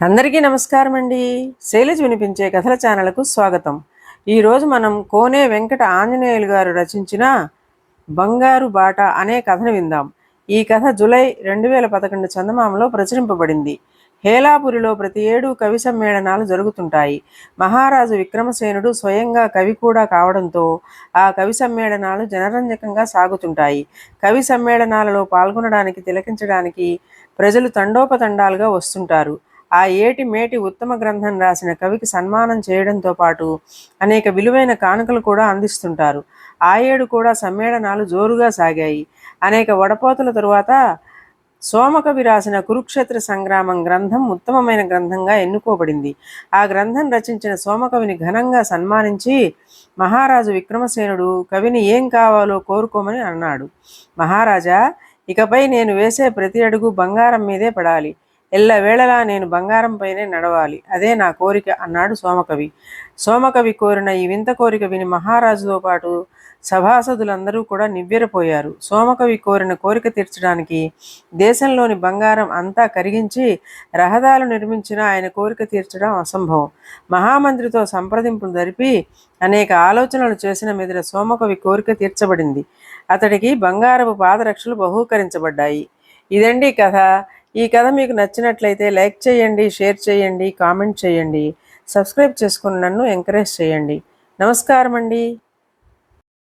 అందరికీ నమస్కారం అండి. శైలజ వినిపించే కథల ఛానల్కు స్వాగతం. ఈరోజు మనం కోనే వెంకట ఆంజనేయులు గారు రచించిన బంగారు బాట అనే కథను విందాం. ఈ కథ జూలై 2011 చందమామలో ప్రచురింపబడింది. హేలాపురిలో ప్రతి ఏడు కవి సమ్మేళనాలు జరుగుతుంటాయి. మహారాజు విక్రమసేనుడు స్వయంగా కవి కూడా కావడంతో ఆ కవి సమ్మేళనాలు జనరంజకంగా సాగుతుంటాయి. కవి సమ్మేళనాలలో పాల్గొనడానికి, తిలకించడానికి ప్రజలు తండోపతండాలుగా వస్తుంటారు. ఆ ఏటి మేటి ఉత్తమ గ్రంథం రాసిన కవికి సన్మానం చేయడంతో పాటు అనేక విలువైన కానుకలు కూడా అందిస్తుంటారు. ఆ ఏడు కూడా సమ్మేళనాలు జోరుగా సాగాయి. అనేక వడపోతల తరువాత సోమకవి రాసిన కురుక్షేత్ర సంగ్రామం గ్రంథం ఉత్తమమైన గ్రంథంగా ఎన్నుకోబడింది. ఆ గ్రంథం రచించిన సోమకవిని ఘనంగా సన్మానించి మహారాజు విక్రమసేనుడు కవిని ఏం కావాలో కోరుకోమని అన్నాడు. మహారాజా, ఇకపై నేను వేసే ప్రతి అడుగు బంగారం మీదే పడాలి. ఎల్లవేళలా నేను బంగారం పైనే నడవాలి. అదే నా కోరిక అన్నాడు సోమకవి. సోమకవి కోరిన ఈ వింత కోరిక విని మహారాజుతో పాటు సభాసదులందరూ కూడా నివ్వెరపోయారు. సోమకవి కోరిన కోరిక తీర్చడానికి దేశంలోని బంగారం అంతా కరిగించి రహదారులు నిర్మించిన ఆయన కోరిక తీర్చడం అసంభవం. మహామంత్రితో సంప్రదింపులు జరిపి అనేక ఆలోచనలు చేసిన మీదట సోమకవి కోరిక తీర్చబడింది. అతడికి బంగారపు పాదరక్షలు బహూకరించబడ్డాయి. ఇదండి కథ. ఈ కథ మీకు నచ్చినట్లయితే లైక్ చేయండి, షేర్ చేయండి, కామెంట్ చేయండి, సబ్స్క్రైబ్ చేసుకుని నన్ను ఎంకరేజ్ చేయండి. నమస్కారం అండి.